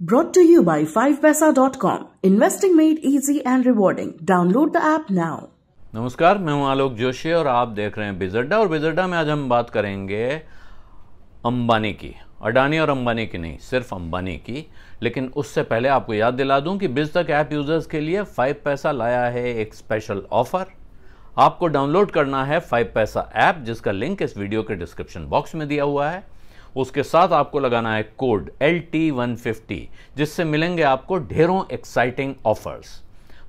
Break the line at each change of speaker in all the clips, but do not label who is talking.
Brought to you by 5paisa.com. Investing made easy and rewarding. Download the app now.
नमस्कार, मैं हूं आलोक जोशी और आप देख रहे हैं बिजअड्डा। और बिजअड्डा में आज हम बात करेंगे अंबानी की, अडानी और अंबानी की नहीं, सिर्फ अंबानी की। लेकिन उससे पहले आपको याद दिला दूं कि बिजतक ऐप यूजर्स के लिए 5 पैसा लाया है एक स्पेशल ऑफर। आपको डाउनलोड करना है 5 पैसा ऐप, जिसका लिंक इस वीडियो के डिस्क्रिप्शन बॉक्स में दिया हुआ है। उसके साथ आपको लगाना है कोड LT150, जिससे मिलेंगे आपको ढेरों एक्साइटिंग ऑफर्स।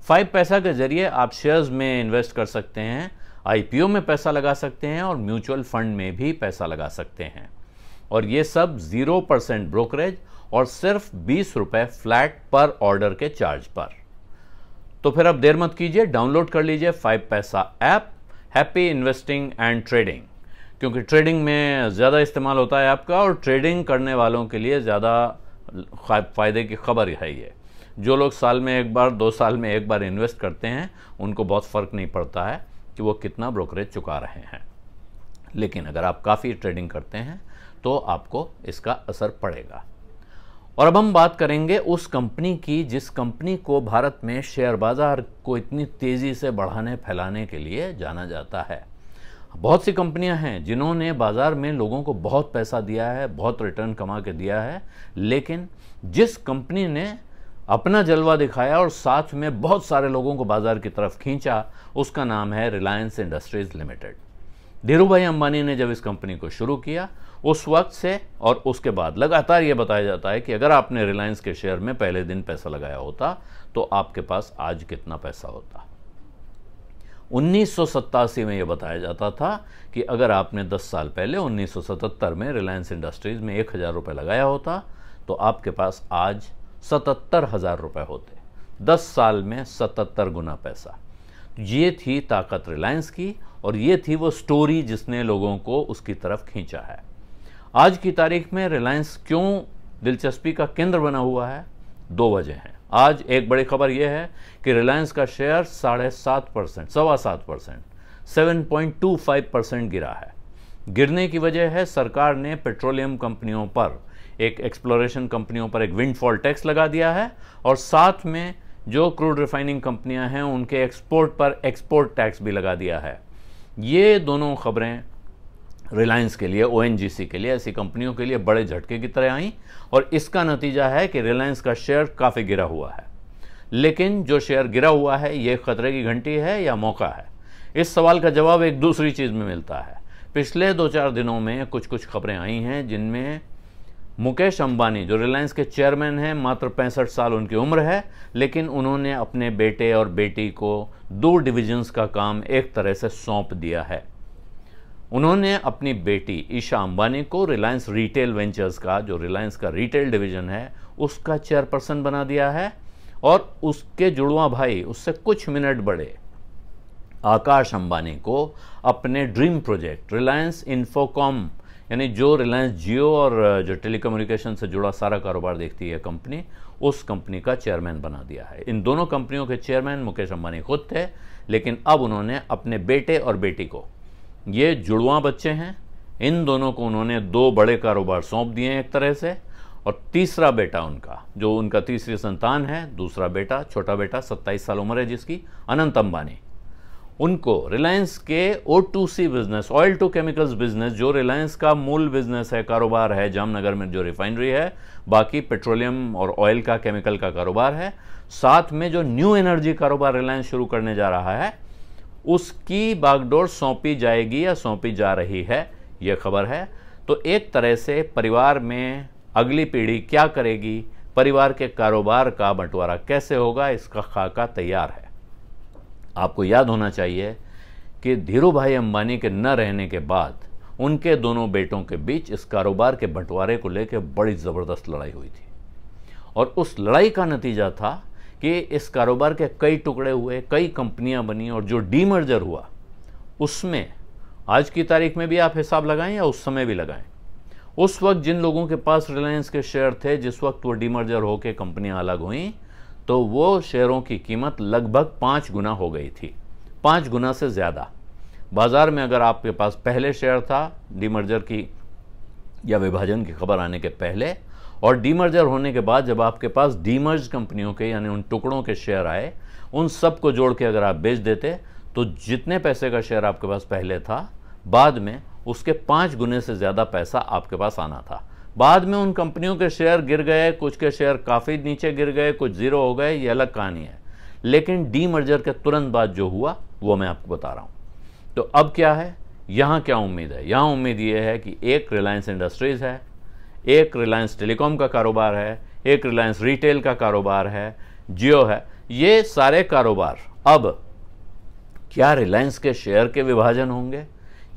5 पैसा के जरिए आप शेयर्स में इन्वेस्ट कर सकते हैं, IPO में पैसा लगा सकते हैं और म्यूचुअल फंड में भी पैसा लगा सकते हैं। और ये सब 0% ब्रोकरेज और सिर्फ 20 रुपए फ्लैट पर ऑर्डर के चार्ज पर। तो फिर अब देर मत कीजिए, डाउनलोड कर लीजिए 5 पैसा app. Happy investing and trading, क्योंकि ट्रेडिंग में ज़्यादा इस्तेमाल होता है आपका, और ट्रेडिंग करने वालों के लिए ज़्यादा फ़ायदे की खबर है ये। जो लोग साल में एक बार, 2 साल में एक बार इन्वेस्ट करते हैं, उनको बहुत फ़र्क नहीं पड़ता है कि वो कितना ब्रोकरेज चुका रहे हैं। लेकिन अगर आप काफ़ी ट्रेडिंग करते हैं तो आपको इसका असर पड़ेगा। और अब हम बात करेंगे उस कंपनी की जिस कंपनी को भारत में शेयर बाज़ार को इतनी तेज़ी से बढ़ाने फैलाने के लिए जाना जाता है। बहुत सी कंपनियां हैं जिन्होंने बाज़ार में लोगों को बहुत पैसा दिया है, बहुत रिटर्न कमा के दिया है, लेकिन जिस कंपनी ने अपना जलवा दिखाया और साथ में बहुत सारे लोगों को बाज़ार की तरफ खींचा, उसका नाम है रिलायंस इंडस्ट्रीज़ लिमिटेड। धीरू भाई अंबानी ने जब इस कंपनी को शुरू किया, उस वक्त से और उसके बाद लगातार ये बताया जाता है कि अगर आपने रिलायंस के शेयर में पहले दिन पैसा लगाया होता तो आपके पास आज कितना पैसा होता। 1987 में यह बताया जाता था कि अगर आपने 10 साल पहले 1977 में रिलायंस इंडस्ट्रीज में 1000 रुपये लगाया होता तो आपके पास आज 77,000 रुपये होते। 10 साल में 77 गुना पैसा। ये थी ताकत रिलायंस की, और ये थी वो स्टोरी जिसने लोगों को उसकी तरफ खींचा है। आज की तारीख में रिलायंस क्यों दिलचस्पी का केंद्र बना हुआ है? 2 वजह हैं। आज एक बड़ी खबर यह है कि रिलायंस का शेयर 7.5%, 7.25%, 7.25% गिरा है। गिरने की वजह है सरकार ने पेट्रोलियम कंपनियों पर, एक एक्सप्लोरेशन कंपनियों पर एक विंडफॉल टैक्स लगा दिया है, और साथ में जो क्रूड रिफाइनिंग कंपनियां हैं उनके एक्सपोर्ट पर एक्सपोर्ट टैक्स भी लगा दिया है। ये दोनों खबरें रिलायंस के लिए, ONGC के लिए, ऐसी कंपनियों के लिए बड़े झटके की तरह आई, और इसका नतीजा है कि रिलायंस का शेयर काफ़ी गिरा हुआ है। लेकिन जो शेयर गिरा हुआ है, ये खतरे की घंटी है या मौका है? इस सवाल का जवाब एक दूसरी चीज़ में मिलता है। पिछले 2-4 दिनों में कुछ खबरें आई हैं जिनमें मुकेश अंबानी, जो रिलायंस के चेयरमैन हैं, मात्र 65 साल उनकी उम्र है, लेकिन उन्होंने अपने बेटे और बेटी को 2 डिविजन्स का काम एक तरह से सौंप दिया है। उन्होंने अपनी बेटी ईशा अंबानी को रिलायंस रिटेल वेंचर्स का, जो रिलायंस का रिटेल डिवीजन है, उसका चेयरपर्सन बना दिया है, और उसके जुड़वा भाई, उससे कुछ मिनट बड़े आकाश अंबानी को अपने ड्रीम प्रोजेक्ट रिलायंस इन्फोकॉम, यानी जो रिलायंस जियो और जो टेलीकम्युनिकेशन से जुड़ा सारा कारोबार देखती है कंपनी, उस कंपनी का चेयरमैन बना दिया है। इन दोनों कंपनियों के चेयरमैन मुकेश अंबानी खुद थे, लेकिन अब उन्होंने अपने बेटे और बेटी को, ये जुड़वा बच्चे हैं, इन दोनों को उन्होंने 2 बड़े कारोबार सौंप दिए हैं एक तरह से। और तीसरा बेटा उनका, जो उनका तीसरी संतान है, दूसरा बेटा, छोटा बेटा, 27 साल उम्र है जिसकी, अनंत अंबानी, उनको रिलायंस के O2C business, oil to chemicals business, जो रिलायंस का मूल बिजनेस है, कारोबार है, जामनगर में जो रिफाइनरी है, बाकी पेट्रोलियम और ऑयल का, केमिकल का कारोबार है, साथ में जो न्यू एनर्जी कारोबार रिलायंस शुरू करने जा रहा है, उसकी बागडोर सौंपी जाएगी या सौंपी जा रही है, यह खबर है। तो एक तरह से परिवार में अगली पीढ़ी क्या करेगी, परिवार के कारोबार का बंटवारा कैसे होगा, इसका खाका तैयार है। आपको याद होना चाहिए कि धीरू भाई अंबानी के न रहने के बाद उनके दोनों बेटों के बीच इस कारोबार के बंटवारे को लेकर बड़ी ज़बरदस्त लड़ाई हुई थी, और उस लड़ाई का नतीजा था कि इस कारोबार के कई टुकड़े हुए, कई कंपनियां बनी, और जो डीमर्जर हुआ उसमें आज की तारीख में भी आप हिसाब लगाएं या उस समय भी लगाएं, उस वक्त जिन लोगों के पास रिलायंस के शेयर थे, जिस वक्त वो डीमर्जर होकर कंपनियां अलग हुई, तो वो शेयरों की कीमत लगभग 5 गुना हो गई थी, 5 गुना से ज़्यादा। बाज़ार में अगर आपके पास पहले शेयर था डीमर्जर की या विभाजन की खबर आने के पहले, और डीमर्जर होने के बाद जब आपके पास डीमर्ज कंपनियों के यानी उन टुकड़ों के शेयर आए, उन सब को जोड़ के अगर आप बेच देते तो जितने पैसे का शेयर आपके पास पहले था, बाद में उसके 5 गुने से ज़्यादा पैसा आपके पास आना था। बाद में उन कंपनियों के शेयर गिर गए, कुछ के शेयर काफ़ी नीचे गिर गए, कुछ ज़ीरो हो गए, ये अलग कहानी है। लेकिन डीमर्जर के तुरंत बाद जो हुआ वो मैं आपको बता रहा हूँ। तो अब क्या है, यहाँ क्या उम्मीद है? यहाँ उम्मीद ये है कि एक रिलायंस इंडस्ट्रीज़ है, एक रिलायंस टेलीकॉम का कारोबार है, एक रिलायंस रिटेल का कारोबार है, जियो है। ये सारे कारोबार अब क्या रिलायंस के शेयर के विभाजन होंगे,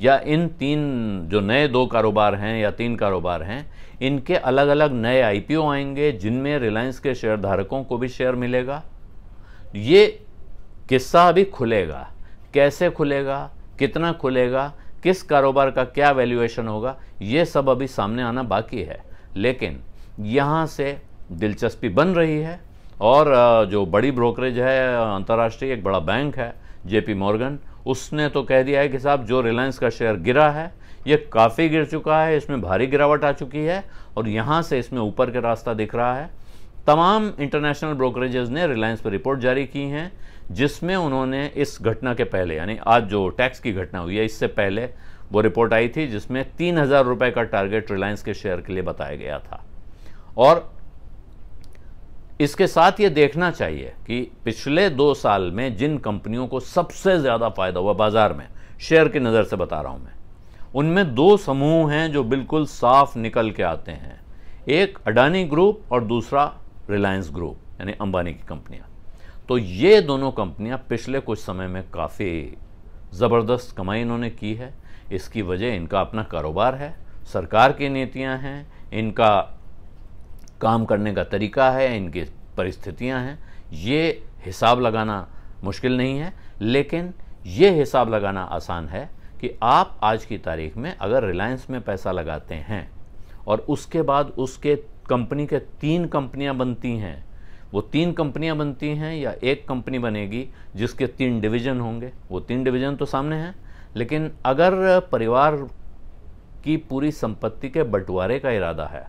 या इन 3 जो नए 2 कारोबार हैं या 3 कारोबार हैं, इनके अलग अलग नए आईपीओ आएंगे जिनमें रिलायंस के शेयर धारकों को भी शेयर मिलेगा? ये किस्सा अभी खुलेगा। कैसे खुलेगा, कितना खुलेगा, किस कारोबार का क्या वैल्यूएशन होगा, ये सब अभी सामने आना बाकी है। लेकिन यहाँ से दिलचस्पी बन रही है और जो बड़ी ब्रोकरेज है अंतर्राष्ट्रीय, एक बड़ा बैंक है जेपी मॉर्गन, उसने तो कह दिया है कि साहब जो रिलायंस का शेयर गिरा है ये काफ़ी गिर चुका है, इसमें भारी गिरावट आ चुकी है और यहाँ से इसमें ऊपर का रास्ता दिख रहा है। तमाम इंटरनेशनल ब्रोकरेजेस ने रिलायंस पर रिपोर्ट जारी की हैं जिसमें उन्होंने इस घटना के पहले, यानी आज जो टैक्स की घटना हुई है इससे पहले वो रिपोर्ट आई थी जिसमें 3,000 रुपये का टारगेट रिलायंस के शेयर के लिए बताया गया था। और इसके साथ ये देखना चाहिए कि पिछले 2 साल में जिन कंपनियों को सबसे ज़्यादा फायदा हुआ बाजार में, शेयर की नज़र से बता रहा हूं मैं, उनमें 2 समूह हैं जो बिल्कुल साफ निकल के आते हैं। एक अडानी ग्रुप और दूसरा रिलायंस ग्रुप, यानी अंबानी की कंपनियां। तो ये दोनों कंपनियां पिछले कुछ समय में काफ़ी ज़बरदस्त कमाई इन्होंने की है। इसकी वजह इनका अपना कारोबार है, सरकार की नीतियां हैं, इनका काम करने का तरीका है, इनकी परिस्थितियां हैं। ये हिसाब लगाना मुश्किल नहीं है, लेकिन ये हिसाब लगाना आसान है कि आप आज की तारीख में अगर रिलायंस में पैसा लगाते हैं और उसके बाद उसके कंपनी के 3 कंपनियां बनती हैं, वो 3 कंपनियां बनती हैं या एक कंपनी बनेगी जिसके 3 डिवीज़न होंगे, वो 3 डिवीज़न तो सामने हैं, लेकिन अगर परिवार की पूरी संपत्ति के बंटवारे का इरादा है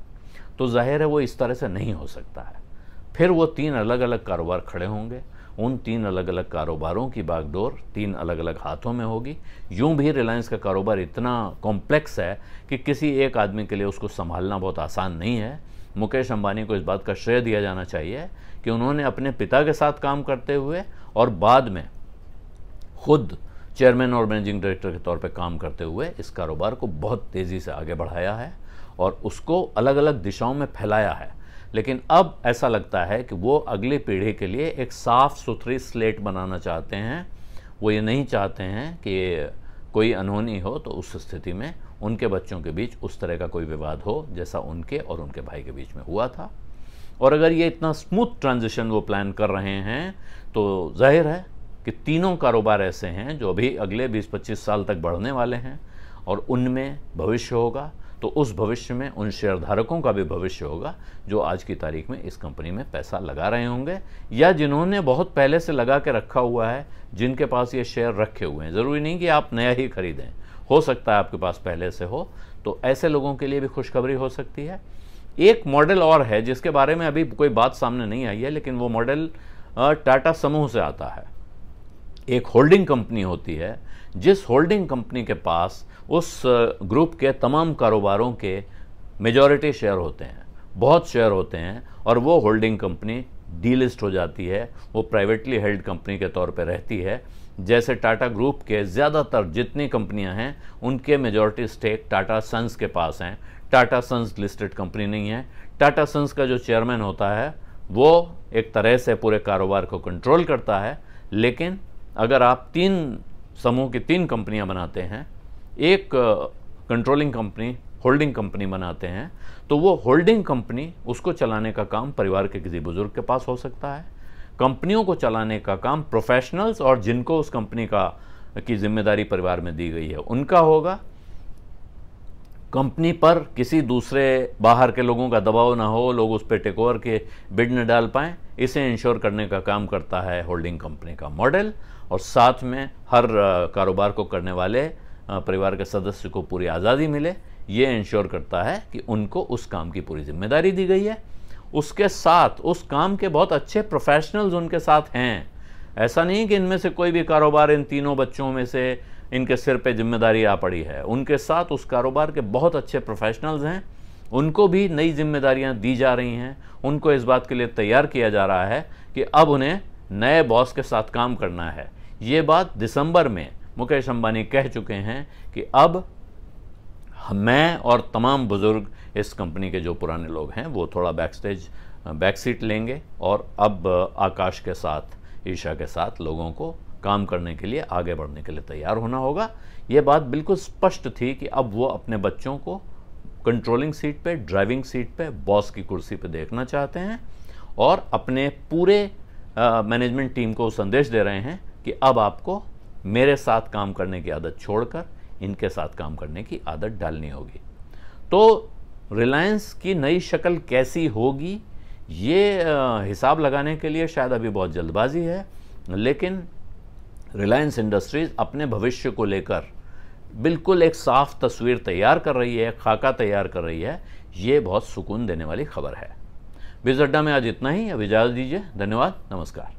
तो जाहिर है वो इस तरह से नहीं हो सकता है। फिर वो 3 अलग अलग कारोबार खड़े होंगे, उन 3 अलग अलग कारोबारों की बागडोर 3 अलग अलग हाथों में होगी। यूं भी रिलायंस का कारोबार इतना कॉम्प्लेक्स है कि किसी एक आदमी के लिए उसको संभालना बहुत आसान नहीं है। मुकेश अंबानी को इस बात का श्रेय दिया जाना चाहिए कि उन्होंने अपने पिता के साथ काम करते हुए और बाद में खुद चेयरमैन और मैनेजिंग डायरेक्टर के तौर पे काम करते हुए इस कारोबार को बहुत तेज़ी से आगे बढ़ाया है और उसको अलग अलग दिशाओं में फैलाया है। लेकिन अब ऐसा लगता है कि वो अगली पीढ़ी के लिए एक साफ़ सुथरी स्लेट बनाना चाहते हैं। वो ये नहीं चाहते हैं कि कोई अनहोनी हो तो उस स्थिति में उनके बच्चों के बीच उस तरह का कोई विवाद हो जैसा उनके और उनके भाई के बीच में हुआ था। और अगर ये इतना स्मूथ ट्रांजिशन वो प्लान कर रहे हैं तो जाहिर है कि तीनों कारोबार ऐसे हैं जो अभी अगले 20-25 साल तक बढ़ने वाले हैं और उनमें भविष्य होगा। तो उस भविष्य में उन शेयरधारकों का भी भविष्य होगा जो आज की तारीख में इस कंपनी में पैसा लगा रहे होंगे या जिन्होंने बहुत पहले से लगा के रखा हुआ है, जिनके पास ये शेयर रखे हुए हैं। ज़रूरी नहीं कि आप नया ही खरीदें, हो सकता है आपके पास पहले से हो, तो ऐसे लोगों के लिए भी खुशखबरी हो सकती है। एक मॉडल और है जिसके बारे में अभी कोई बात सामने नहीं आई है, लेकिन वो मॉडल टाटा समूह से आता है। एक होल्डिंग कंपनी होती है, जिस होल्डिंग कंपनी के पास उस ग्रुप के तमाम कारोबारों के मेजॉरिटी शेयर होते हैं, बहुत शेयर होते हैं, और वो होल्डिंग कंपनी डीलिस्ट हो जाती है, वो प्राइवेटली हेल्ड कंपनी के तौर पे रहती है। जैसे टाटा ग्रुप के ज़्यादातर जितनी कंपनियां हैं उनके मेजॉरिटी स्टेक टाटा सन्स के पास हैं। टाटा सन्स लिस्टेड कंपनी नहीं है। टाटा सन्स का जो चेयरमैन होता है वो एक तरह से पूरे कारोबार को कंट्रोल करता है, लेकिन अगर आप 3 समूह की 3 कंपनियां बनाते हैं, एक कंट्रोलिंग कंपनी होल्डिंग कंपनी बनाते हैं, तो वो होल्डिंग कंपनी उसको चलाने का काम परिवार के किसी बुजुर्ग के पास हो सकता है। कंपनियों को चलाने का काम प्रोफेशनल्स और जिनको उस कंपनी की जिम्मेदारी परिवार में दी गई है उनका होगा। कंपनी पर किसी दूसरे बाहर के लोगों का दबाव ना हो, लोग उस पर टेक ओवर के बिड न डाल पाएँ, इसे इंश्योर करने का काम करता है होल्डिंग कंपनी का मॉडल। और साथ में हर कारोबार को करने वाले परिवार के सदस्य को पूरी आज़ादी मिले, ये इंश्योर करता है कि उनको उस काम की पूरी जिम्मेदारी दी गई है, उसके साथ उस काम के बहुत अच्छे प्रोफेशनल्स उनके साथ हैं। ऐसा नहीं कि इनमें से कोई भी कारोबार इन तीनों बच्चों में से इनके सिर पे जिम्मेदारी आ पड़ी है। उनके साथ उस कारोबार के बहुत अच्छे प्रोफेशनल्स हैं, उनको भी नई जिम्मेदारियां दी जा रही हैं। उनको इस बात के लिए तैयार किया जा रहा है कि अब उन्हें नए बॉस के साथ काम करना है। ये बात दिसंबर में मुकेश अंबानी कह चुके हैं कि अब मैं और तमाम बुजुर्ग इस कंपनी के जो पुराने लोग हैं वो थोड़ा बैक सीट लेंगे और अब आकाश के साथ, ईशा के साथ लोगों को काम करने के लिए, आगे बढ़ने के लिए तैयार होना होगा। ये बात बिल्कुल स्पष्ट थी कि अब वो अपने बच्चों को कंट्रोलिंग सीट पे, ड्राइविंग सीट पे, बॉस की कुर्सी पे देखना चाहते हैं और अपने पूरे मैनेजमेंट टीम को संदेश दे रहे हैं कि अब आपको मेरे साथ काम करने की आदत छोड़कर इनके साथ काम करने की आदत डालनी होगी। तो रिलायंस की नई शक्ल कैसी होगी, ये हिसाब लगाने के लिए शायद अभी बहुत जल्दबाजी है, लेकिन रिलायंस इंडस्ट्रीज अपने भविष्य को लेकर बिल्कुल एक साफ तस्वीर तैयार कर रही है, खाका तैयार कर रही है। ये बहुत सुकून देने वाली खबर है। बिज़ अड्डा में आज इतना ही। अब इजाज़त दीजिए। धन्यवाद। नमस्कार।